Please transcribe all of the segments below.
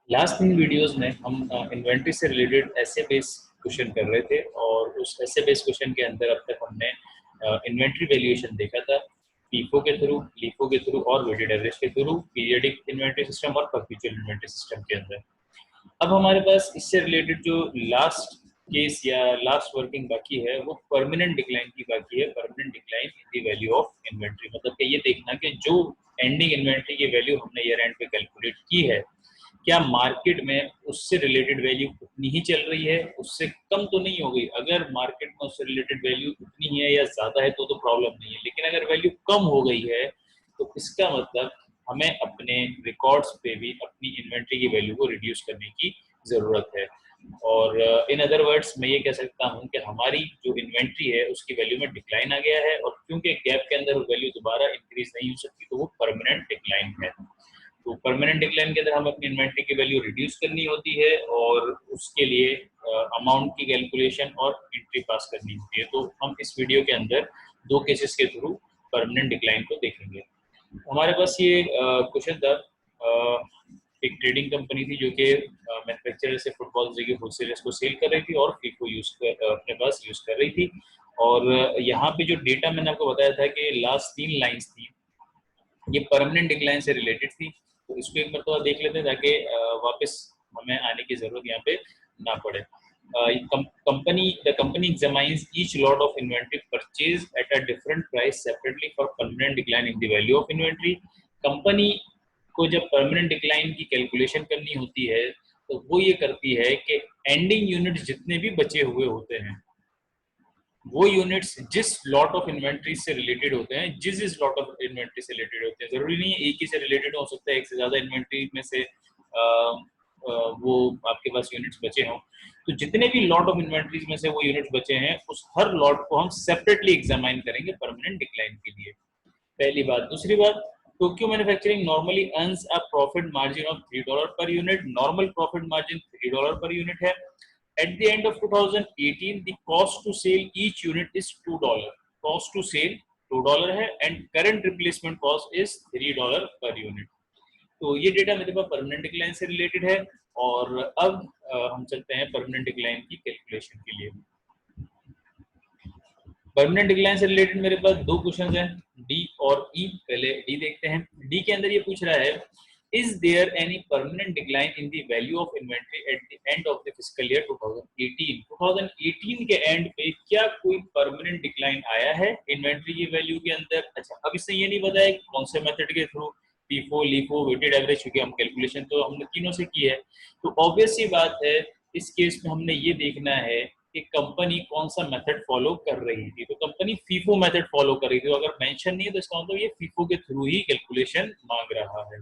Last 3 videos में हम inventory से रिलेटेड एसे बेस क्वेश्चन कर रहे थे और उस एसे बेस क्वेश्चन के अंदर अब तक हमने इन्वेंट्री वैल्यूएशन देखा था फीफो के थ्रू, लीफो के थ्रू और वेटेड एवरेज के थ्रू, पीरियडिक इन्वेंट्री सिस्टम और परपेचुअल इन्वेंट्री सिस्टम के अंदर। अब हमारे पास इससे रिलेटेड जो लास्ट केस या लास्ट वर्किंग बाकी है वो परमानेंट डिक्लाइन की बाकी है। Permanent decline in the value of inventory, मतलब कि ये देखना कि जो एंडिंग इन्वेंट्री की वैल्यू हमने ईयर एंड पे कैलकुलेट की है क्या मार्केट में उससे रिलेटेड वैल्यू उतनी ही चल रही है, उससे कम तो नहीं हो गई। अगर मार्केट में उससे रिलेटेड वैल्यू उतनी ही है या ज्यादा है तो प्रॉब्लम नहीं है, लेकिन अगर वैल्यू कम हो गई है तो इसका मतलब हमें अपने रिकॉर्ड्स पे भी अपनी इन्वेंट्री की वैल्यू को रिड्यूस करने की जरूरत है। और इन अदर वर्ड्स मैं ये कह सकता हूँ कि हमारी जो इन्वेंट्री है उसकी वैल्यू में डिक्लाइन आ गया है और क्योंकि गैप के अंदर वैल्यू दोबारा इंक्रीज नहीं हो सकती तो वो परमानेंट डिक्लाइन है। तो परमानेंट डिक्लाइन के अंदर हम अपनी इन्वेंट्री की वैल्यू रिड्यूस करनी होती है और उसके लिए अमाउंट की कैलकुलेशन और एंट्री पास करनी होती है। तो हम इस वीडियो के अंदर दो केसेस के थ्रू परमानेंट डिक्लाइन को देखेंगे। हमारे पास ये क्वेश्चन था, एक ट्रेडिंग कंपनी थी जो कि मैन्युफैक्चरर से फुटबॉल जगह होलसेलर्स को सेल कर रही थी और फीफो अपने पास यूज कर रही थी। और यहाँ पे जो डेटा मैंने आपको बताया था कि लास्ट 3 लाइंस थी ये परमानेंट डिक्लाइन से रिलेटेड थी। तो इसको एक बार देख लेते हैं ताकि वापस हमें आने की जरूरत यहाँ पे ना पड़े। The company examines each lot of inventory purchased at a different price separately for permanent decline in the value of inventory. Company को जब परमानेंट डिक्लाइन की कैलकुलेशन करनी होती है तो वो ये करती है कि एंडिंग यूनिट्स जितने भी बचे हुए होते हैं वो यूनिट्स जिस लॉट ऑफ इन्वेंट्री से रिलेटेड होते हैं, जिस लॉट ऑफ इन्वेंट्री से रिलेटेड होते हैं, जरूरी नहीं है एक ही से रिलेटेड हो सकता है, एक से ज्यादा इन्वेंट्री में से वो आपके पास यूनिट्स बचे हों। तो जितने भी लॉट ऑफ इन्वेंट्रीज में से वो यूनिट्स बचे हैं उस हर लॉट को हम सेपरेटली एग्जामाइन करेंगे परमानेंट डिक्लाइन के लिए। पहली बात। दूसरी बात, Tokyo manufacturing normally earns a profit margin of $3 per unit. Normal profit margin $3 per unit है। At the end of 2018, the cost to sell each unit is $2. Cost to sell $2 है and current replacement cost is $3 per unit। तो ये data मेरे पास permanent decline से related है और अब हम चलते हैं परमानेंट डिक्लाइन की कैलकुलेशन के लिए। परमानेंट डिक्लाइन से रिलेटेड मेरे पास दो क्वेश्चन हैं, डी और ई। पहले डी देखते हैं। डी के अंदर ये पूछ रहा है, is there any permanent decline in the value of inventory at the end of the fiscal year 2018। 2018 के एंड पे क्या कोई परमानेंट डिक्लाइन आया है इन्वेंट्री की वैल्यू के अंदर? अच्छा, अब इससे ये नहीं बताया कि कौन से मेथड के through, FIFO, LIFO, weighted average, क्योंकि हम कैलकुलेशन तो हमने तीनों से की है। तो ऑब्वियस सी बात है इस केस में हमने ये देखना है कि कंपनी कौन सा मेथड फॉलो कर रही थी। तो कंपनी फीफो मेथड फॉलो कर रही थी, तो अगर मेंशन नहीं है तो इसका मतलब ये फीफो के थ्रू ही कैलकुलेशन मांग रहा है।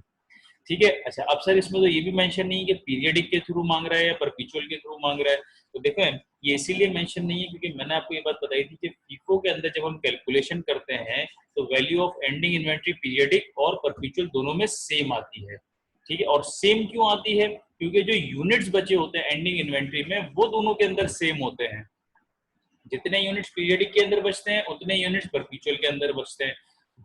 ठीक है। अच्छा, अब सर इसमें तो ये भी मेंशन नहीं है कि पीरियडिक के थ्रू मांग रहा है या परपेचुअल के थ्रू मांग रहा है। तो देखो ये इसीलिए मेंशन नहीं है क्योंकि मैंने आपको ये बात बताई थी कि फीफो के अंदर जब हम कैलकुलेशन करते हैं तो value of ending inventory periodic और परपेचुअल दोनों में सेम आती है। ठीक है। और सेम क्यों आती है? क्योंकि जो यूनिट्स बचे होते हैं एंडिंग इन्वेंट्री में वो दोनों के अंदर सेम होते हैं। जितने यूनिट्स पीरियडिक के अंदर बचते हैं उतने यूनिट्स परपेचुअल के अंदर बचते हैं।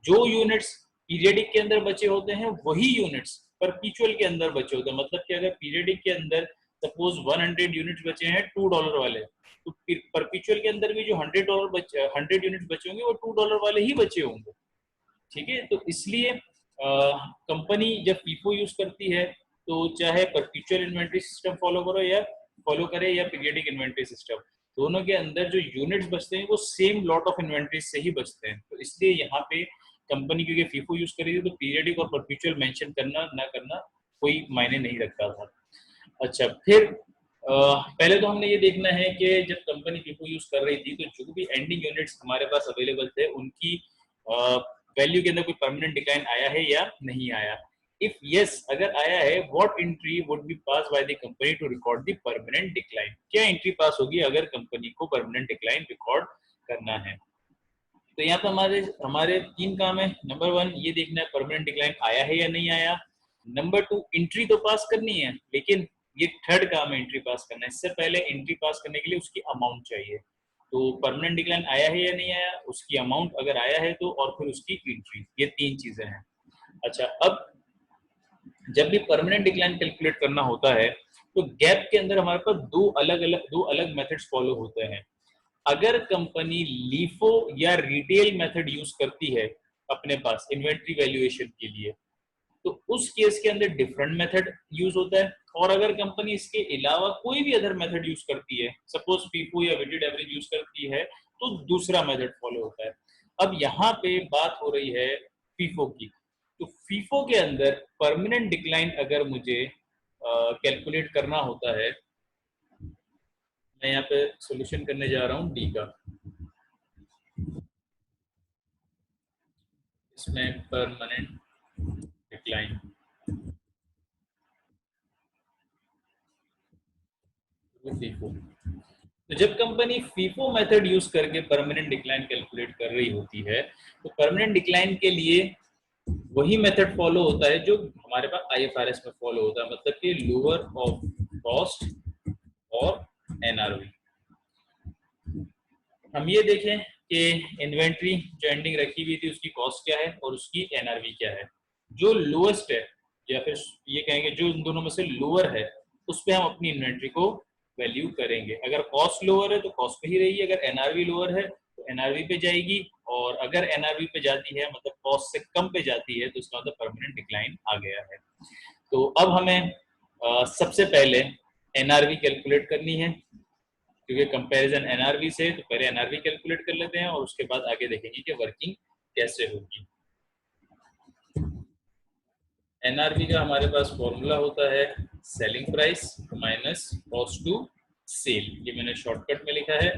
जो यूनिट्स पीरियडिक के अंदर बचे होते हैं वही यूनिट्स परपेचुअल के अंदर बचे होते हैं। मतलब कि अगर पीरियडिक के अंदर सपोज 100 यूनिट्स बचे हैं $2 वाले, तो परपेचुअल के अंदर भी जो $100 यूनिट्स बचे होंगे वो $2 वाले ही बचे होंगे। ठीक है। तो इसलिए कंपनी जब फीफो यूज करती है तो चाहे परपेचुअल इन्वेंट्री सिस्टम फॉलो करे या पीरियडिक इन्वेंट्री सिस्टम, दोनों के अंदर जो यूनिट्स बचते हैं वो सेम लॉट ऑफ इन्वेंट्री से ही बचते हैं। तो इसलिए यहाँ पे कंपनी क्योंकि फीफो यूज करी थी तो पीरियडिक और परपेचुअल मेंशन करना ना करना कोई मायने नहीं रखता था। अच्छा, फिर पहले तो हमने ये देखना है कि जब कंपनी फीफो यूज कर रही थी तो जो भी एंडिंग यूनिट्स हमारे पास अवेलेबल थे उनकी वैल्यू के अंदर कोई परमानेंट डिक्लाइन आया है या नहीं आया। इफ यस, अगर आया है, what entry would be pass by the company to record the permanent decline? क्या एंट्री पास होगी अगर कंपनी को परमानेंट डिक्लाइन रिकॉर्ड करना है? तो यहाँ पे हमारे हमारे 3 काम है। नंबर 1 ये देखना है परमानेंट डिक्लाइन आया है या नहीं आया। नंबर 2 एंट्री तो पास करनी है, लेकिन ये थर्ड काम है एंट्री पास करना। इससे पहले एंट्री पास करने के लिए उसकी अमाउंट चाहिए। तो परमानेंट डिक्लाइन आया है या नहीं आया, उसकी अमाउंट अगर आया है तो, और फिर उसकी एंट्री, ये 3 चीजें हैं। अच्छा, अब जब भी परमानेंट डिक्लाइन कैलकुलेट करना होता है तो गैप के अंदर हमारे पास दो अलग मेथड्स फॉलो होते हैं। अगर कंपनी लीफो या रिटेल मेथड यूज करती है अपने पास इन्वेंट्री वैल्यूएशन के लिए, तो उस केस के अंदर डिफरेंट मेथड यूज होता है। और अगर कंपनी इसके अलावा कोई भी अदर मेथड यूज करती है, सपोज फीफो या वेटेड एवरेज यूज करती है, तो दूसरा मेथड फॉलो होता है। अब यहाँ पे बात हो रही है फीफो की। तो फीफो के अंदर परमानेंट डिक्लाइन अगर मुझे कैलकुलेट करना होता है, मैं यहाँ पे सॉल्यूशन करने जा रहा हूँ डी का। इसमें परमानेंट डिक्लाइन फीफो, तो जब कंपनी फीफो मेथड यूज करके परमानेंट डिक्लाइन कैलकुलेट कर रही होती है, तो परमानेंट डिक्लाइन के लिए वही मेथड फॉलो होता है जो हमारे पास आईएफआरएस में फॉलो होता है, मतलब कि लोअर ऑफ कॉस्ट और एनआरवी। हम ये देखें कि इन्वेंट्री जो एंडिंग रखी हुई थी उसकी कॉस्ट क्या है और उसकी एनआरवी क्या है। जो लोएस्ट है, या फिर ये कहेंगे जो इन दोनों में से लोअर है, उस पर हम अपनी इन्वेंट्री को वैल्यू करेंगे। अगर कॉस्ट लोअर है तो कॉस्ट पे ही रहेगी, अगर एनआरवी लोअर है तो एनआरवी पे जाएगी, और अगर एनआरवी पे जाती है मतलब कॉस्ट से कम पे जाती है तो इसका मतलब परमानेंट डिक्लाइन आ गया है। तो अब हमें सबसे पहले एनआरवी कैलकुलेट करनी है, क्योंकि कंपैरिजन एनआरवी से, तो पहले एनआरवी कैलकुलेट कर लेते हैं और उसके बाद आगे देखेंगे कि वर्किंग कैसे होगी। एनआरवी का हमारे पास फॉर्मूला होता है selling price minus cost to sell. ये मैंने शॉर्टकट में लिखा है,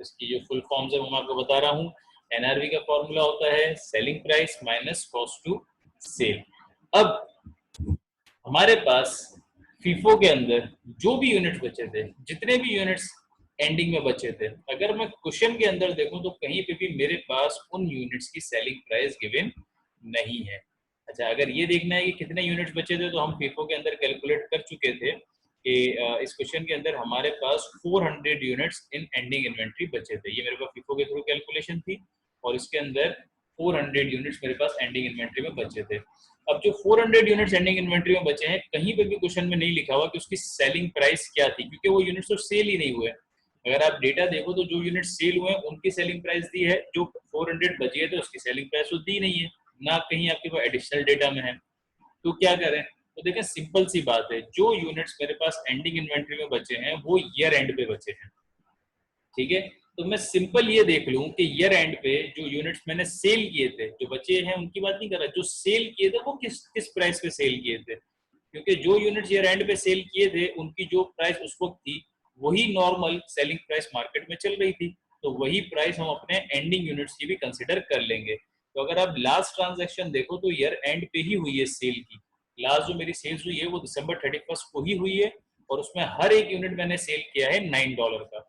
इसकी जो फुल फॉर्म है वो मैं आपको बता रहा हूँ। एनआरवी का फॉर्मूला होता है selling price minus cost to sell. अब हमारे पास फीफो के अंदर जो भी यूनिट्स बचे थे, जितने भी यूनिट्स एंडिंग में बचे थे, अगर मैं क्वेश्चन के अंदर देखूं तो कहीं पे भी मेरे पास उन यूनिट्स की सेलिंग प्राइस गिवन नहीं है। अच्छा, अगर ये देखना है कि कितने यूनिट्स बचे थे, तो हम फीफो के अंदर कैलकुलेट कर चुके थे कि इस क्वेश्चन के अंदर हमारे पास 400 यूनिट्स इन एंडिंग इन्वेंट्री बचे थे। ये मेरे पास फीफो के थ्रू कैलकुलेशन थी और इसके अंदर 400 यूनिट्स मेरे पास एंडिंग इन्वेंट्री में बचे थे। अब जो 400 यूनिट्स एंडिंग इन्वेंट्री में बचे हैं, कहीं पे भी क्वेश्चन में नहीं लिखा हुआ कि उसकी सेलिंग प्राइस क्या थी, क्योंकि वो यूनिट्स तो सेल ही नहीं हुए। अगर आप डेटा देखो तो जो यूनिट सेल हुए हैं उनकी सेलिंग प्राइस दी है, जो 400 बचे थे उसकी सेलिंग प्राइस तो दी नहीं है, ना कहीं आपके पास एडिशनल डेटा में है। तो क्या करें? तो देखें, सिंपल सी बात है, जो यूनिट्स मेरे पास एंडिंग इन्वेंट्री में बचे हैं वो ईयर एंड पे बचे हैं, ठीक है। तो मैं सिंपल ये देख लूं कि ईयर एंड पे जो यूनिट्स मैंने सेल किए थे, जो बचे हैं उनकी बात नहीं कर रहा, जो सेल किए थे वो किस किस प्राइस पे सेल किए थे, क्योंकि जो यूनिट्स ईयर एंड पे सेल किए थे उनकी जो प्राइस उस वक्त थी वही नॉर्मल सेलिंग प्राइस मार्केट में चल रही थी, तो वही प्राइस हम अपने एंडिंग यूनिट्स की भी कंसिडर कर लेंगे। तो अगर आप लास्ट ट्रांजेक्शन देखो तो ईयर एंड पे ही हुई है सेल की। लास्ट जो मेरी सेल्स हुई है वो दिसंबर 31 को ही हुई है, और उसमें हर एक यूनिट मैंने सेल किया है $9 का।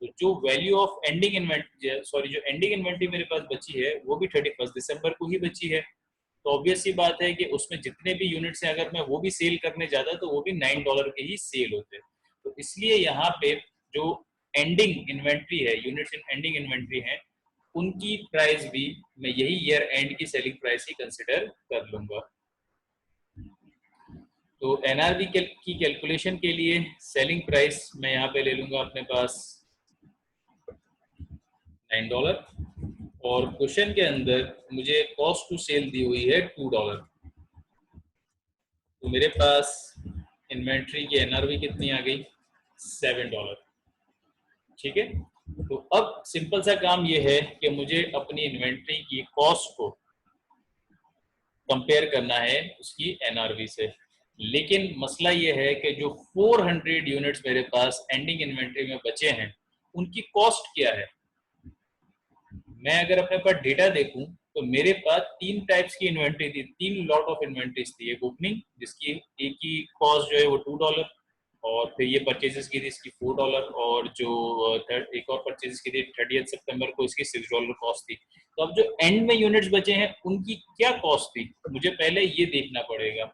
तो जो value of ending inventory, sorry, जो एंडिंग इन्वेंट्री मेरे पास बची है वो भी 31 दिसंबर को ही बची है। तो ऑब्वियस सी बात है कि उसमें जितने भी यूनिट्स हैं अगर मैं वो भी सेल करने जाता तो वो भी $9 के ही सेल होते। तो इसलिए यहाँ पे जो एंडिंग इन्वेंट्री है, यूनिट्स इन एंडिंग इन्वेंट्री है, उनकी प्राइस भी मैं यही ईयर एंड की सेलिंग प्राइस ही कंसिडर कर लूंगा। तो एनआरवी की कैलकुलेशन के लिए सेलिंग प्राइस मैं यहाँ पे ले लूंगा अपने पास $9, और क्वेश्चन के अंदर मुझे कॉस्ट टू सेल दी हुई है $2। तो मेरे पास इन्वेंट्री की एनआरवी कितनी आ गई? $7, ठीक है। तो अब सिंपल सा काम ये है कि मुझे अपनी इन्वेंट्री की कॉस्ट को कंपेयर करना है उसकी एनआरवी से। लेकिन मसला ये है कि जो 400 यूनिट्स मेरे पास एंडिंग इन्वेंट्री में बचे हैं उनकी कॉस्ट क्या है। मैं अगर अपने पास डेटा देखूं तो मेरे पास तीन टाइप्स की इन्वेंट्री थी, तीन लॉट ऑफ इन्वेंट्रीज थी। एक ओपनिंग जिसकी एक ही कॉस्ट जो है वो $2, और फिर ये परचेजेस की थी इसकी $4, और जो एक और परचेजेस की थी 30 सितंबर को इसकी $6 कॉस्ट थी। तो अब जो एंड में यूनिट्स बचे हैं उनकी क्या कॉस्ट थी, मुझे पहले ये देखना पड़ेगा।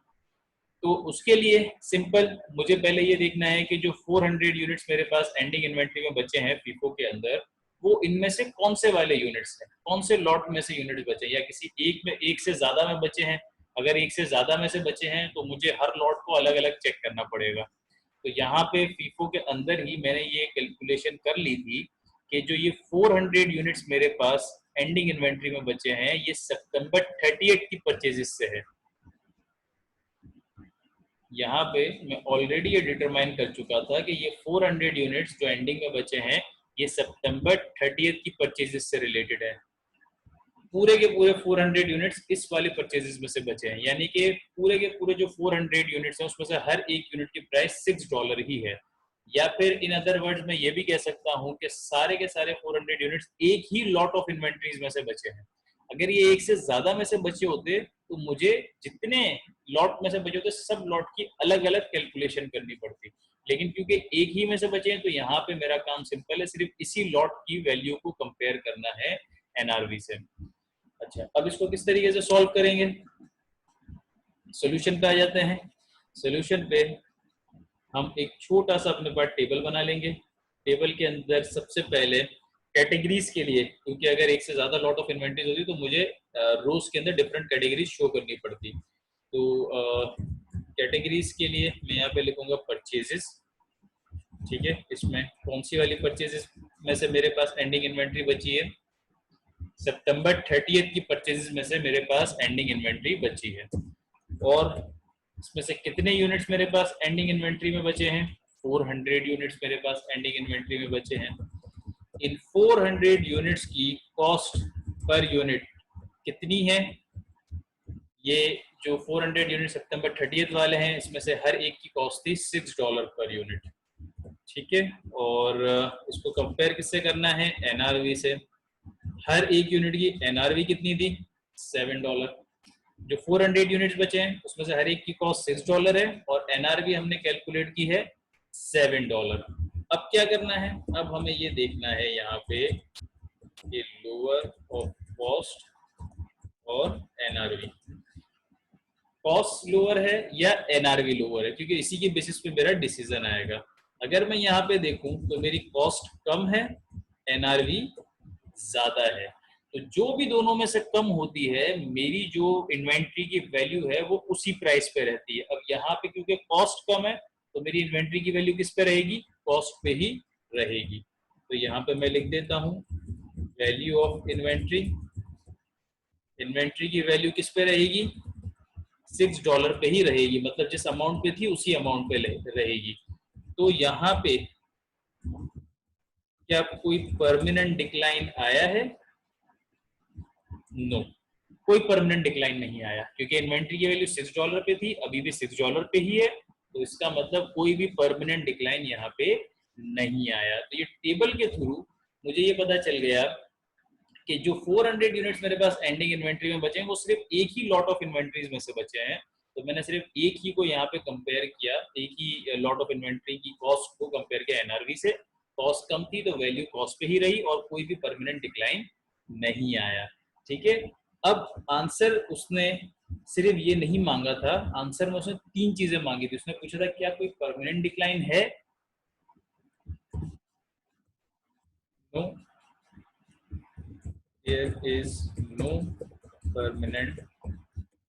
तो उसके लिए सिंपल मुझे पहले ये देखना है कि जो 400 यूनिट्स मेरे पास एंडिंग इन्वेंट्री में बचे हैं फीफो के अंदर, वो इनमें से कौन से वाले यूनिट्स हैं, कौन से लॉट में से यूनिट्स बचे हैं, या किसी एक में एक से ज्यादा में बचे हैं, अगर एक से ज्यादा में से बचे हैं तो मुझे हर लॉट को अलग अलग चेक करना पड़ेगा। तो यहाँ पे फीफो के अंदर ही मैंने ये कैलकुलेशन कर ली थी कि जो ये 400 यूनिट्स मेरे पास एंडिंग इन्वेंट्री में बचे हैं ये सितंबर 30 की परचेजेस से है। यहाँ पे मैं ऑलरेडी ये डिटरमाइन कर चुका था कि ये 400 यूनिट्स जो एंडिंग में बचे हैं ये सितंबर 30 की परचेजेस से रिलेटेड है। पूरे के पूरे 400 यूनिट्स इस वाले परचेजेस में से बचे हैं, यानी कि पूरे के पूरे जो 400 यूनिट्स हैं उसमें से हर एक यूनिट की प्राइस $6 ही है। या फिर इन अदर वर्ड्स में ये भी कह सकता हूँ कि सारे के सारे 400 यूनिट्स एक ही लॉट ऑफ इन्वेंट्रीज में से बचे हैं। अगर ये एक से ज्यादा में से बचे होते तो मुझे जितने लॉट में से बचे होते सब लॉट की अलग अलग कैलकुलेशन करनी पड़ती, लेकिन क्योंकि एक ही में से बचे हैं तो यहाँ पे मेरा काम सिंपल है, सिर्फ इसी लॉट की वैल्यू को कंपेयर करना है एनआरवी से। अच्छा, अब इसको किस तरीके से सॉल्व करेंगे? सॉल्यूशन पे आ जाते हैं। सॉल्यूशन पे हम एक छोटा सा अपने पास टेबल बना लेंगे। टेबल के अंदर सबसे पहले कैटेगरीज के लिए, क्योंकि अगर एक से ज्यादा लॉट ऑफ इन्वेंट्रीज होती तो मुझे रोज के अंदर डिफरेंट कैटेगरीज शो करनी पड़ती। तो कैटेगरीज के लिए मैं यहाँ पे लिखूंगा परचेजेस। ठीक है, इसमें कौन सी वाली परचेजेस में से मेरे पास एंडिंग इन्वेंट्री बची है? सितंबर 30 की परचेजेस में से मेरे पास एंडिंग इन्वेंट्री बची है। और इसमें से कितने यूनिट्स मेरे पास एंडिंग इन्वेंट्री में बचे हैं? 400 यूनिट्स मेरे पास एंडिंग इन्वेंट्री में बचे हैं। इन 400 यूनिट्स की कॉस्ट पर यूनिट कितनी है? ये जो 400 यूनिट सितंबर 30 वाले हैं इसमें से हर एक की कॉस्ट थी $6 पर यूनिट। ठीक है, और इसको कंपेयर किससे करना है? एनआरवी से। हर एक यूनिट की एनआरवी कितनी थी? $7। जो 400 यूनिट्स बचे हैं उसमें से हर एक की कॉस्ट $6 है और एनआरवी हमने कैलकुलेट की है $7। अब क्या करना है? अब हमें ये देखना है यहाँ पे ये लोअर ऑफ कॉस्ट और एनआरवी। कॉस्ट लोअर है या एनआरवी लोअर है, क्योंकि इसी के बेसिस पे मेरा डिसीजन आएगा। अगर मैं यहाँ पे देखूं तो मेरी कॉस्ट कम है, एनआरवी ज्यादा है, तो जो भी दोनों में से कम होती है मेरी जो इन्वेंट्री की वैल्यू है वो उसी प्राइस पे रहती है। अब यहाँ पे क्योंकि कॉस्ट कम है तो मेरी इन्वेंट्री की वैल्यू किस पे रहेगी? कॉस्ट पे ही रहेगी। तो यहाँ पे मैं लिख देता हूँ वैल्यू ऑफ इन्वेंट्री। इन्वेंट्री की वैल्यू किस पे रहेगी? $6 पे ही रहेगी, मतलब जिस अमाउंट पे थी उसी अमाउंट पे रहेगी। तो यहाँ पे क्या कोई परमानेंट डिक्लाइन आया है? नो, कोई परमानेंट डिक्लाइन नहीं आया, क्योंकि इन्वेंट्री की वैल्यू $6 पे थी, अभी भी $6 पे ही है। तो इसका मतलब कोई भी परमानेंट डिक्लाइन यहाँ पे नहीं आया। तो ये टेबल के थ्रू मुझे ये पता चल गया कि जो 400 यूनिट्स मेरे पास एंडिंग इन्वेंट्री में बचे हैं वो सिर्फ एक ही लॉट ऑफ इन्वेंट्रीज में से बचे हैं। तो मैंने सिर्फ एक ही को यहाँ पे कंपेयर किया, एक ही लॉट ऑफ इन्वेंट्री की कॉस्ट को कंपेयर किया एनआरवी से। कॉस्ट कम थी तो वैल्यू कॉस्ट पे ही रही और कोई भी परमानेंट डिक्लाइन नहीं आया। ठीक है, अब आंसर उसने सिर्फ ये नहीं मांगा था, आंसर में उसने 3 चीजें मांगी थी। उसने पूछा था क्या कोई परमानेंट डिक्लाइन है? No, there is no permanent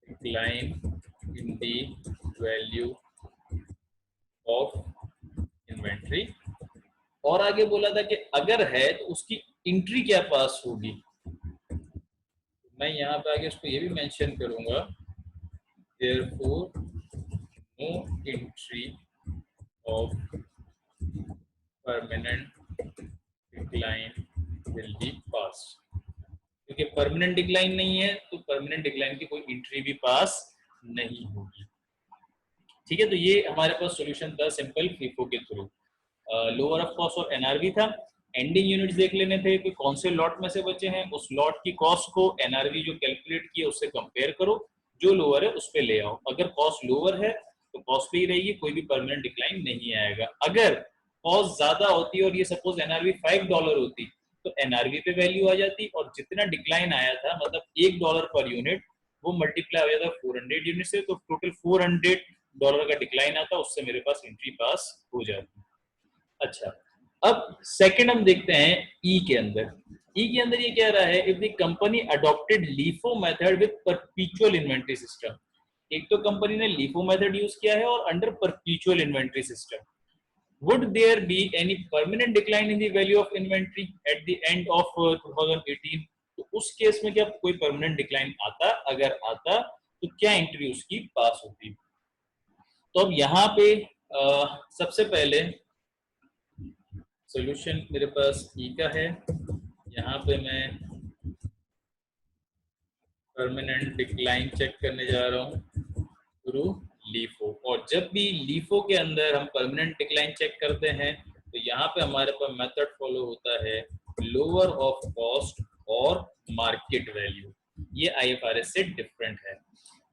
decline in the value of inventory। और आगे बोला था कि अगर है तो उसकी एंट्री क्या पास होगी। मैं यहाँ पे आगे उसको ये भी मेंशन करूंगा, therefore no entry of permanent decline will be passed। क्योंकि परमानेंट डिक्लाइन नहीं है तो परमानेंट डिक्लाइन की कोई एंट्री भी पास नहीं होगी। ठीक है, तो ये हमारे पास सॉल्यूशन था सिंपल फीफो के थ्रू। लोअर ऑफ कॉस्ट और एनआरवी था। एंडिंग यूनिट्स देख लेने थे कि कौन से लॉट में से बचे हैं, उस लॉट की कॉस्ट को एनआरवी जो कैलकुलेट की है उससे कंपेयर करो, जो लोअर है उस पर ले आओ। अगर कॉस्ट लोअर है तो कॉस्ट पे ही रहेगी, कोई भी परमानेंट डिक्लाइन नहीं आएगा। अगर कॉस्ट ज्यादा होती है और ये सपोज एनआरवी $5 होती तो एनआरवी पे वैल्यू आ जाती और जितना डिक्लाइन आया था मतलब $1 पर यूनिट वो मल्टीप्लाई हो जाता 400 यूनिट से, तो टोटल $400 का डिक्लाइन आता, उससे मेरे पास एंट्री पास हो जाती। अच्छा, अब सेकंड हम देखते हैं ई के अंदर। ई के अंदर ये कह रहा है if the company adopted LIFO method with perpetual inventory system. एक तो कंपनी ने LIFO मेथड यूज किया है और under perpetual inventory system. Would there be any permanent decline in the value of inventory at the end of 2018? तो उस case में क्या कोई परमानेंट डिक्लाइन आता? अगर आता तो क्या एंट्री उसकी पास होती? तो अब यहाँ पे सबसे पहले सॉल्यूशन मेरे पास ई का है। यहाँ पे मैं परमानेंट डिक्लाइन चेक करने जा रहा हूँ थ्रू LIFO। और जब भी LIFO के अंदर हम परमानेंट डिक्लाइन चेक करते हैं तो यहाँ पे हमारे पास मेथड फॉलो होता है लोअर ऑफ कॉस्ट और मार्केट वैल्यू। ये IFRS से डिफरेंट है।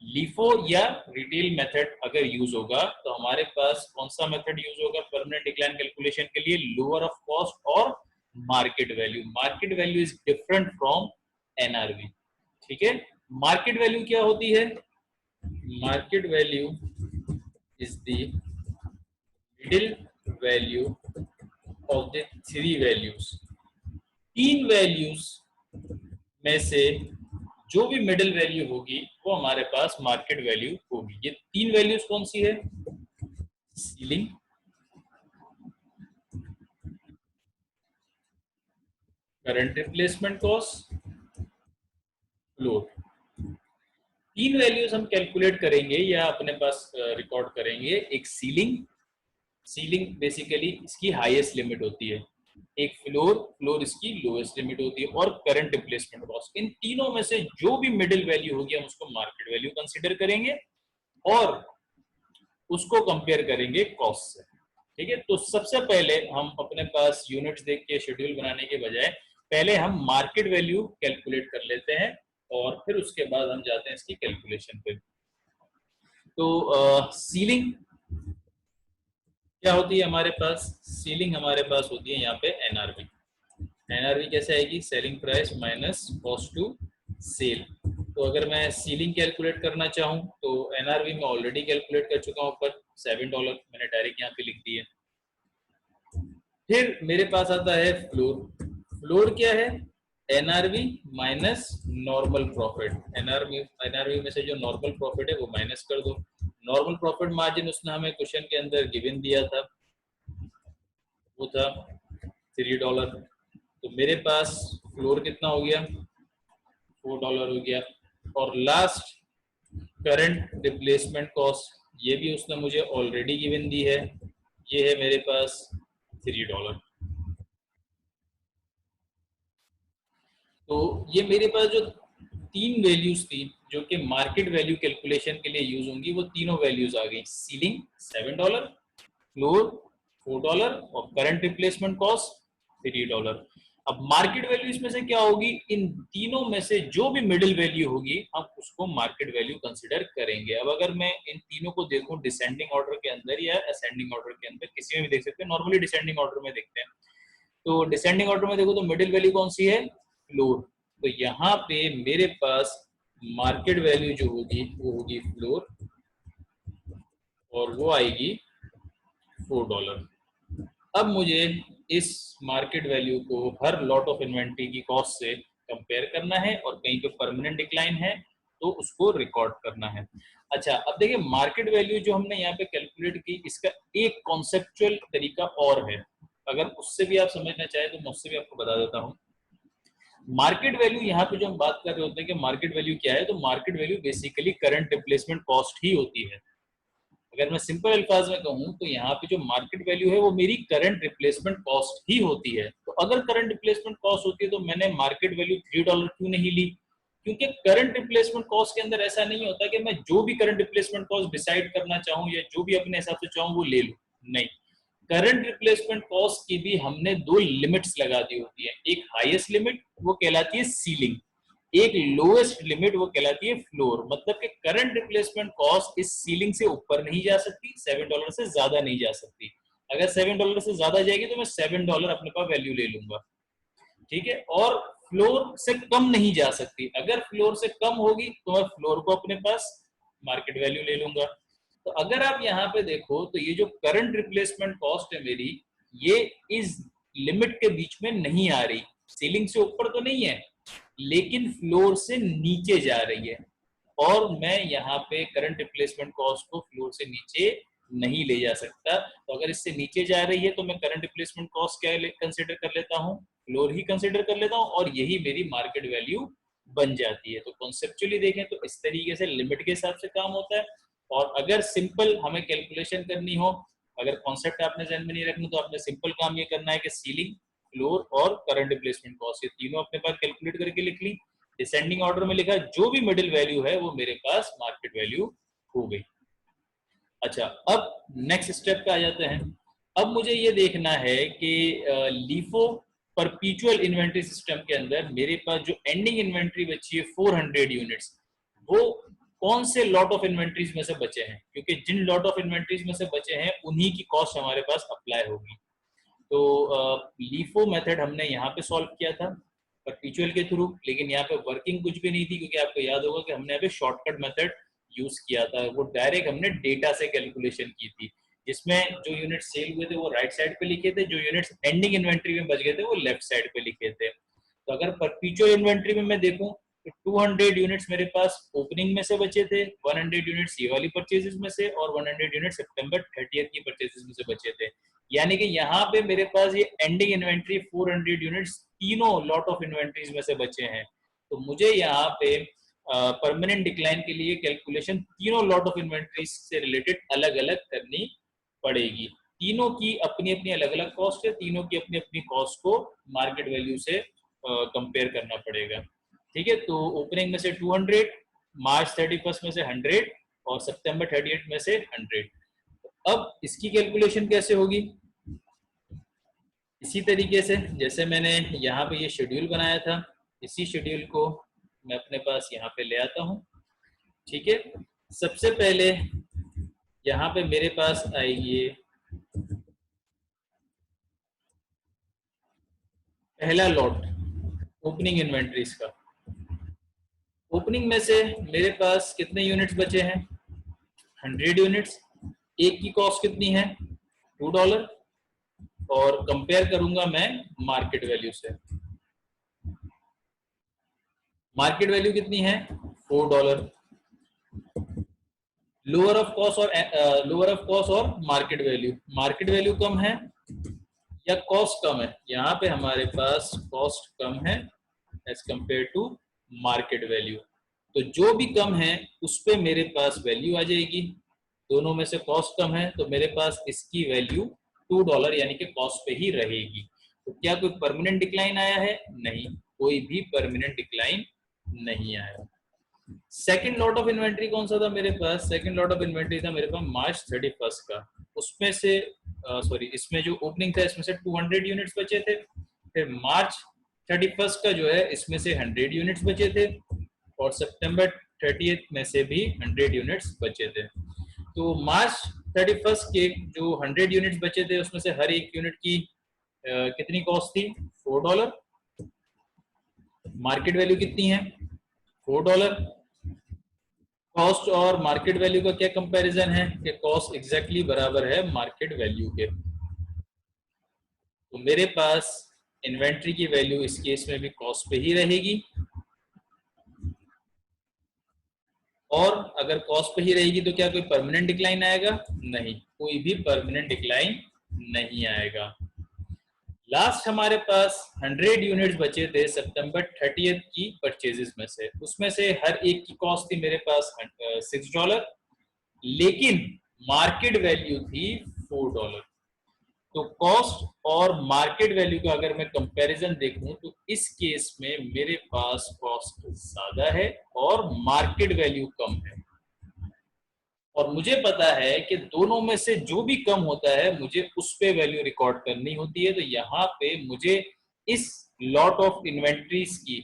LIFO या रिटेल मेथड अगर यूज होगा तो हमारे पास कौन सा मेथड यूज होगा परमानेंट डिक्लाइन कैलकुलेशन के लिए? लोअर ऑफ कॉस्ट और market value. Market value is different from NRV। ठीक है, मार्केट वैल्यू क्या होती है? Market value is the middle value of the three values। तीन वैल्यूज में से जो भी मिडिल वैल्यू होगी वो हमारे पास मार्केट वैल्यू होगी। ये तीन वैल्यूज कौन सी है? Ceiling, current replacement cost, float. तीन वैल्यूज हम कैलकुलेट करेंगे या अपने पास रिकॉर्ड करेंगे। एक सीलिंग, सीलिंग बेसिकली इसकी हाईएस्ट लिमिट होती है। एक फ्लोर, फ्लोर इसकी लोएस्ट लिमिट होती है। और करंट रिप्लेसमेंट कॉस्ट। इन तीनों में से जो भी मिडिल वैल्यू होगी हम उसको मार्केट वैल्यू कंसीडर करेंगे और उसको कंपेयर करेंगे कॉस्ट से। ठीक है, तो सबसे पहले हम अपने पास यूनिट्स देख के शेड्यूल बनाने के बजाय पहले हम मार्केट वैल्यू कैलकुलेट कर लेते हैं और फिर उसके बाद हम जाते हैं इसकी कैलकुलेशन पे। तो सीलिंग क्या होती है हमारे पास? सीलिंग हमारे पास होती है यहाँ पे NRV। NRV कैसे आएगी? Selling price minus cost to sell. तो अगर मैं सीलिंग कैलकुलेट करना चाहूँ तो NRV में ऑलरेडी कैलकुलेट कर चुका हूँ ऊपर $7, मैंने डायरेक्ट यहाँ पे लिख दिया। फिर मेरे पास आता है फ्लोर। फ्लोर क्या है? NRV minus normal profit. NRV में से जो नॉर्मल प्रॉफिट है वो माइनस कर दो। नॉर्मल प्रॉफिट मार्जिन उसने हमें क्वेश्चन के अंदर गिवन दिया था, वो था $3। तो मेरे पास फ्लोर कितना हो गया? $4 हो गया। और लास्ट करंट रिप्लेसमेंट कॉस्ट, ये भी उसने मुझे ऑलरेडी गिवन दी है, ये है मेरे पास $3। तो ये मेरे पास जो तीन वैल्यूज थी जो कि मार्केट वैल्यू कैलकुलेशन के लिए यूज होंगी वो तीनों वैल्यूज आ गई। सीलिंग $7, फ्लोर $4 और करंट रिप्लेसमेंट कॉस्ट $3। अब मार्केट वैल्यू इसमें से क्या होगी? इन तीनों में से जो भी मिडिल वैल्यू होगी हम उसको मार्केट वैल्यू कंसीडर करेंगे। अब अगर मैं इन तीनों को देखूं डिसेंडिंग ऑर्डर के अंदर या असेंडिंग ऑर्डर के अंदर, किसी में भी देख सकते हैं। नॉर्मली डिसेंडिंग ऑर्डर में देखते हैं। तो डिसेंडिंग ऑर्डर में देखो तो मिडिल वैल्यू कौन सी है? फ्लोर। तो यहाँ पे मेरे पास मार्केट वैल्यू जो होगी वो होगी फ्लोर और वो आएगी $4। अब मुझे इस मार्केट वैल्यू को हर लॉट ऑफ इन्वेंट्री की कॉस्ट से कंपेयर करना है और कहीं पे परमानेंट डिक्लाइन है तो उसको रिकॉर्ड करना है। अच्छा, अब देखिए मार्केट वैल्यू जो हमने यहाँ पे कैलकुलेट की इसका एक कॉन्सेप्चुअल तरीका और है। अगर उससे भी आप समझना चाहें तो मैं उससे भी आपको बता देता हूँ। मार्केट वैल्यू यहाँ पे जो हम बात कर रहे होते हैं कि मार्केट वैल्यू क्या है, तो market value basically current replacement cost ही होती है। अगर मैं सिंपल अल्फाज में कहूँ तो यहाँ पे जो मार्केट वैल्यू है वो मेरी करंट रिप्लेसमेंट कॉस्ट ही होती है। तो अगर करंट रिप्लेसमेंट कॉस्ट होती है तो मैंने मार्केट वैल्यू $3 क्यों नहीं ली? क्योंकि करंट रिप्लेसमेंट कॉस्ट के अंदर ऐसा नहीं होता कि मैं जो भी करंट रिप्लेसमेंट कॉस्ट डिसाइड करना चाहूँ या जो भी अपने हिसाब से चाहूँ वो ले लूँ। नहीं, करंट रिप्लेसमेंट कॉस्ट की भी हमने दो लिमिट्स लगा दी होती है। एक हाईएस्ट लिमिट वो कहलाती है सीलिंग, एक लोएस्ट लिमिट वो कहलाती है फ्लोर। मतलब कि करंट रिप्लेसमेंट कॉस्ट इस सीलिंग से ऊपर नहीं जा सकती, $7 से ज्यादा नहीं जा सकती। अगर $7 से ज्यादा जाएगी तो मैं $7 अपने पास वैल्यू ले लूंगा। ठीक है, और फ्लोर से कम नहीं जा सकती। अगर फ्लोर से कम होगी तो मैं फ्लोर को अपने पास मार्केट वैल्यू ले लूंगा। तो अगर आप यहाँ पे देखो तो ये जो करंट रिप्लेसमेंट कॉस्ट है मेरी, ये इस लिमिट के बीच में नहीं आ रही। सीलिंग से ऊपर तो नहीं है लेकिन फ्लोर से नीचे जा रही है। और मैं यहाँ पे करंट रिप्लेसमेंट कॉस्ट को फ्लोर से नीचे नहीं ले जा सकता। तो अगर इससे नीचे जा रही है तो मैं करंट रिप्लेसमेंट कॉस्ट क्या कंसिडर कर लेता हूँ, फ्लोर ही कंसिडर कर लेता हूँ, और यही मेरी मार्केट वैल्यू बन जाती है। तो कॉन्सेप्चुअली देखें तो इस तरीके से लिमिट के हिसाब से काम होता है। और अगर सिंपल हमें कैलकुलेशन करनी हो, अगर कॉन्सेप्ट आपने ध्यान में नहीं रखना, तो आपने सिंपल काम ये करना है कि सीलिंग, फ्लोर और करंट रिप्लेसमेंट कॉस्ट, ये तीनों अपने पास कैलकुलेट करके लिख ली, डिसेंडिंग ऑर्डर में लिखा, जो भी मिडिल वैल्यू है वो मेरे पास मार्केट वैल्यू हो गई। अच्छा, अब नेक्स्ट स्टेप पे आ जाते हैं। अब मुझे ये देखना है कि लीफो परपीचुअल इन्वेंट्री सिस्टम के अंदर मेरे पास जो एंडिंग इन्वेंट्री बची है 400 यूनिट्स, वो कौन से लॉट ऑफ इन्वेंट्रीज में से बचे हैं, क्योंकि जिन लॉट ऑफ इन्वेंट्रीज में से बचे हैं उन्हीं की कॉस्ट हमारे पास अप्लाई होगी। तो लीफो मेथड हमने यहाँ पे सॉल्व किया था परपीचुअल के थ्रू, लेकिन यहाँ पे वर्किंग कुछ भी नहीं थी, क्योंकि आपको याद होगा कि हमने यहाँ पे शॉर्टकट मेथड यूज किया था। वो डायरेक्ट हमने डेटा से कैलकुलेशन की थी, जिसमें जो यूनिट सेल हुए थे वो राइट साइड पे लिखे थे, जो यूनिट्स एंडिंग इन्वेंट्री में बच गए थे वो लेफ्ट साइड पे लिखे थे। तो अगर परपीचुअल इन्वेंट्री में मैं देखूं तो 200 यूनिट्स मेरे पास ओपनिंग में से बचे थे, 100 यूनिट्स ये वाली परचेजेस में से, और 100 यूनिट सितंबर 30 की परचेजेस में से बचे थे। यानी कि यहाँ पे मेरे पास ये एंडिंग इन्वेंट्री 400 यूनिट्स तीनों लॉट ऑफ इन्वेंट्रीज में से बचे हैं। तो मुझे यहाँ पे परमानेंट डिक्लाइन के लिए कैलकुलेशन तीनों लॉट ऑफ इन्वेंट्रीज से रिलेटेड अलग अलग करनी पड़ेगी। तीनों की अपनी अपनी अलग अलग कॉस्ट है, तीनों की अपनी अपनी कॉस्ट को मार्केट वैल्यू से कंपेयर करना पड़ेगा। ठीक है, तो ओपनिंग में से 200, मार्च 31 में से 100 और सितंबर 30 में से 100। अब इसकी कैलकुलेशन कैसे होगी? इसी तरीके से जैसे मैंने यहाँ पे ये शेड्यूल बनाया था, इसी शेड्यूल को मैं अपने पास यहाँ पे ले आता हूँ। ठीक है, सबसे पहले यहाँ पे मेरे पास आएगी पहला लॉट ओपनिंग इन्वेंट्रीज का। ओपनिंग में से मेरे पास कितने यूनिट्स बचे हैं? 100 यूनिट्स। एक की कॉस्ट कितनी है? $2, और कंपेयर करूंगा मैं मार्केट वैल्यू से। मार्केट वैल्यू कितनी है? $4। लोअर ऑफ कॉस्ट और मार्केट वैल्यू कम है या कॉस्ट कम है? यहाँ पे हमारे पास कॉस्ट कम है as compare to market value. तो जो भी कम है उस पे मेरे पास वैल्यू आ जाएगी। दोनों में से कॉस्ट कम है तो मेरे पास इसकी वैल्यू $2 यानी कि कॉस्ट पे ही रहेगी। तो क्या कोई परमानेंट डिक्लाइन आया है? नहीं, कोई भी परमानेंट डिक्लाइन नहीं आया। सेकंड लॉट ऑफ इन्वेंट्री कौन सा था मेरे पास? सेकंड लॉट ऑफ इन्वेंट्री था मेरे पास मार्च 31 का। उसमें से सॉरी, इसमें जो ओपनिंग था इसमें से 200 यूनिट्स बचे थे। फिर मार्च 31 का जो है इसमें से 100 यूनिट्स बचे थे, और सितंबर 30 में से भी 100 यूनिट्स बचे थे। तो मार्च 31 के जो 100 यूनिट्स बचे थे उसमें से हर एक यूनिट की कितनी कॉस्ट थी? $4। मार्केट वैल्यू कितनी है? $4। कॉस्ट और मार्केट वैल्यू का क्या कंपैरिजन है कि कॉस्ट एग्जैक्टली बराबर है मार्केट वैल्यू के। तो मेरे पास इन्वेंट्री की वैल्यू इस केस में भी कॉस्ट पे ही रहेगी, और अगर कॉस्ट पे ही रहेगी तो क्या कोई परमानेंट डिक्लाइन आएगा? नहीं, कोई भी परमानेंट डिक्लाइन नहीं आएगा। लास्ट हमारे पास 100 यूनिट्स बचे थे सितंबर 30 की परचेजेस में से। उसमें से हर एक की कॉस्ट थी मेरे पास $6, लेकिन मार्केट वैल्यू थी $4। तो कॉस्ट और मार्केट वैल्यू का अगर मैं कंपैरिजन देखूं तो इस केस में मेरे पास कॉस्ट ज्यादा है और मार्केट वैल्यू कम है। और मुझे पता है कि दोनों में से जो भी कम होता है मुझे उस पे वैल्यू रिकॉर्ड करनी होती है। तो यहाँ पे मुझे इस लॉट ऑफ इन्वेंट्रीज की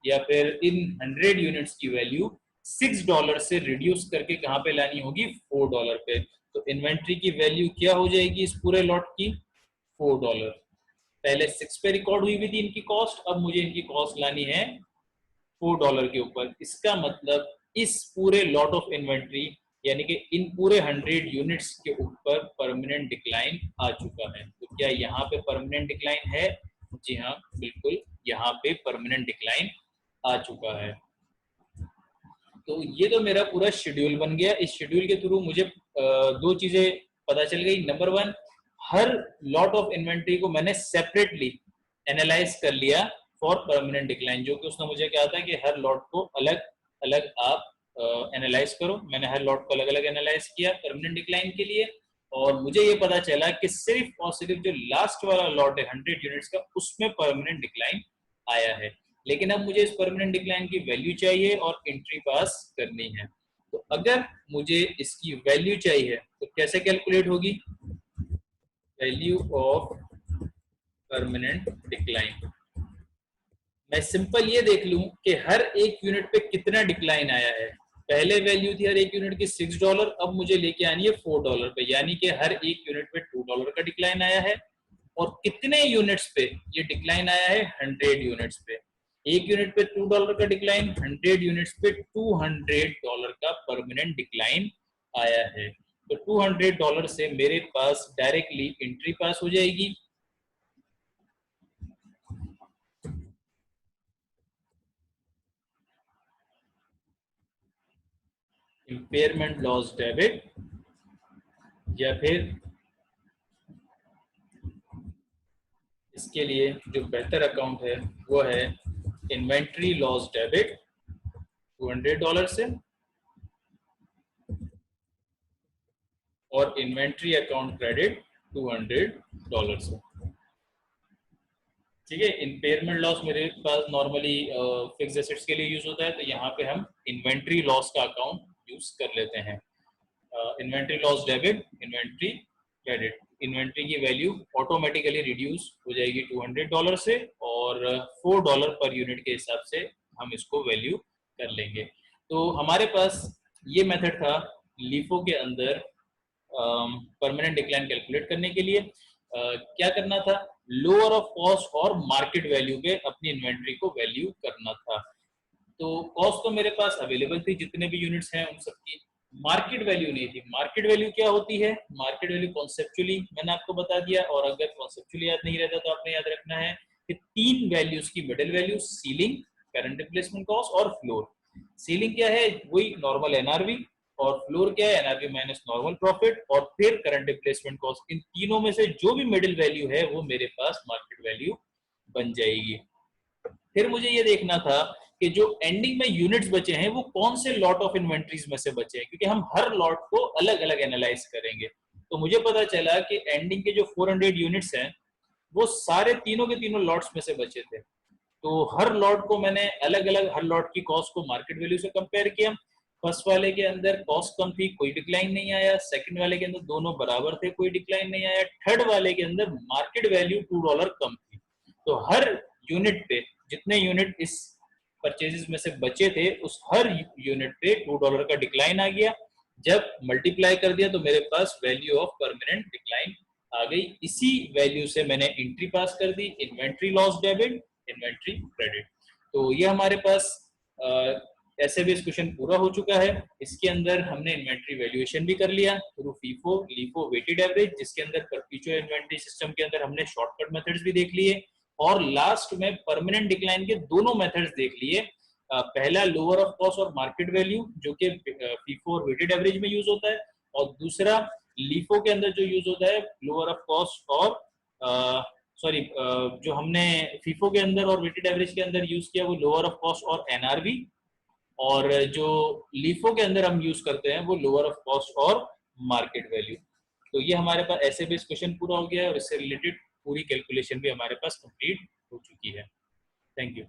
या फिर इन 100 यूनिट्स की वैल्यू $6 से रिड्यूस करके कहाँ पे लानी होगी? $4 पे। तो इन्वेंट्री की वैल्यू क्या हो जाएगी इस पूरे लॉट की? $4। पहले 6 पे रिकॉर्ड हुई भी थी इनकी कॉस्ट, अब मुझे इनकी कॉस्ट लानी है $4 के ऊपर। इसका मतलब इस पूरे लॉट ऑफ इन्वेंट्री यानी कि इन पूरे 100 यूनिट्स के ऊपर परमानेंट डिक्लाइन आ चुका है। तो क्या यहाँ पे परमानेंट डिक्लाइन है? जी हाँ, बिल्कुल यहाँ पे परमानेंट डिक्लाइन आ चुका है। तो ये तो मेरा पूरा शेड्यूल बन गया। इस शेड्यूल के थ्रू मुझे दो चीजें पता चल गई। Number one, her lot of inventory को मैंने सेपरेटली एनालाइज कर लिया फॉर परमानेंट डिक्लाइन, जो कि उसने मुझे कहा था कि हर लॉट को अलग अलग आप एनालाइज करो। मैंने हर लॉट को अलग अलग एनालाइज किया परमानेंट डिक्लाइन के लिए, और मुझे ये पता चला कि सिर्फ और सिर्फ जो लास्ट वाला लॉट है 100 यूनिट्स का, उसमें परमानेंट डिक्लाइन आया है। लेकिन अब मुझे इस परमानेंट डिक्लाइन की वैल्यू चाहिए और एंट्री पास करनी है। तो अगर मुझे इसकी वैल्यू चाहिए तो कैसे कैलकुलेट होगी? Value of permanent decline. मैं सिंपल ये देख लूं कि हर एक यूनिट पे कितना डिक्लाइन आया है। पहले वैल्यू थी हर एक यूनिट की $6, अब मुझे लेके आनी है $4 पे, यानी कि हर एक यूनिट पे $2 का डिक्लाइन आया है। और कितने यूनिट्स पे ये डिक्लाइन आया है? 100 यूनिट्स पे। एक यूनिट पे $2 का डिक्लाइन, 100 यूनिट्स पे $200 का परमानेंट डिक्लाइन आया है। तो $200 से मेरे पास डायरेक्टली एंट्री पास हो जाएगी। इम्पेयरमेंट लॉस डेबिट, या फिर इसके लिए जो बेहतर अकाउंट है वो है इन्वेंट्री लॉस डेबिट $200 से, और इन्वेंट्री अकाउंट क्रेडिट $200 से। ठीक है, इम्पेयरमेंट लॉस मेरे पास नॉर्मली फिक्स एसेट्स के लिए यूज होता है, तो यहाँ पे हम इन्वेंट्री लॉस का अकाउंट यूज कर लेते हैं। Inventory loss debit, inventory credit. Inventory की वैल्यू ऑटोमेटिकली रिड्यूस हो जाएगी $200 से, और $4 पर यूनिट के हिसाब से हम इसको वैल्यू कर लेंगे। तो हमारे पास ये मेथड था लीफो के अंदर परमानेंट डिक्लाइन कैलकुलेट करने के लिए। क्या करना था? लोअर ऑफ कॉस्ट और मार्केट वैल्यू पे अपनी इन्वेंट्री को वैल्यू करना था। तो कॉस्ट तो मेरे पास अवेलेबल थी, जितने भी यूनिट्स हैं उन सबकी। मार्केट वैल्यू नहीं थी। मार्केट वैल्यू क्या होती है? मार्केट वैल्यू कॉन्सेप्चुअली मैंने आपको बता दिया, और अगर कॉन्सेप्चुअली याद नहीं रहता तो आपने याद रखना है कि तीन वैल्यूज की middle value, ceiling, current replacement cost और फ्लोर। सीलिंग क्या है? वही नॉर्मल एनआरवी, और फ्लोर क्या है? एनआरवी माइनस नॉर्मल प्रॉफिट, और फिर करंट रिप्लेसमेंट कॉस्ट। इन तीनों में से जो भी मिडिल वैल्यू है वो मेरे पास मार्केट वैल्यू बन जाएगी। फिर मुझे ये देखना था कि जो एंडिंग में यूनिट्स बचे हैं वो कौन से लॉट ऑफ इन्वेंट्रीज में से बचे हैं, क्योंकि हम हर लॉट को अलग अलग एनालाइज करेंगे। तो मुझे पता चला कि एंडिंग के जो 400 यूनिट्स हैं वो सारे तीनों के तीनों लॉट्स में से बचे थे। तो हर लॉट को मैंने अलग अलग, हर लॉट की कॉस्ट को मार्केट वैल्यू से कंपेयर किया। फर्स्ट वाले के अंदर कॉस्ट कम थी, कोई डिक्लाइन नहीं आया। सेकंड वाले के अंदर दोनों बराबर थे, कोई डिक्लाइन नहीं आया। थर्ड वाले के अंदर मार्केट वैल्यू $2 कम थी। तो हर यूनिट पे, जितने यूनिट इस परचेजेस में से बचे थे, उस हर यूनिट पे $2 का डिक्लाइन आ गया। जब मल्टीप्लाई कर दिया तो मेरे पास वैल्यू ऑफ परमानेंट डिक्लाइन आ गई। इसी वैल्यू से मैंने एंट्री पास कर दी, inventory loss debit, inventory credit. तो ये हमारे पास ऐसे भी क्वेश्चन पूरा हो चुका है। इसके अंदर हमने इन्वेंट्री वैल्यूएशन भी कर लिया through FIFO, LIFO, weighted average, जिसके अंदर परपेचुअल इन्वेंट्री सिस्टम के अंदर हमने शॉर्टकट मेथड्स भी देख लिए, और लास्ट में परमानेंट डिक्लाइन के दोनों मेथड्स देख लिए। पहला लोअर ऑफ कॉस्ट और मार्केट वैल्यू, जो कि फीफो और वेटेड एवरेज में यूज होता है, और दूसरा लीफो के अंदर जो यूज होता है लोअर ऑफ कॉस्ट और जो हमने फीफो के अंदर और वेटेड एवरेज के अंदर यूज किया वो लोअर ऑफ कॉस्ट और एनआरवी, और जो लीफो के अंदर हम यूज करते हैं वो लोअर ऑफ कॉस्ट और मार्केट वैल्यू। तो ये हमारे पास ऐसे बेस क्वेश्चन पूरा हो गया है, और इससे रिलेटेड पूरी कैलकुलेशन भी हमारे पास कंप्लीट हो चुकी है। Thank you.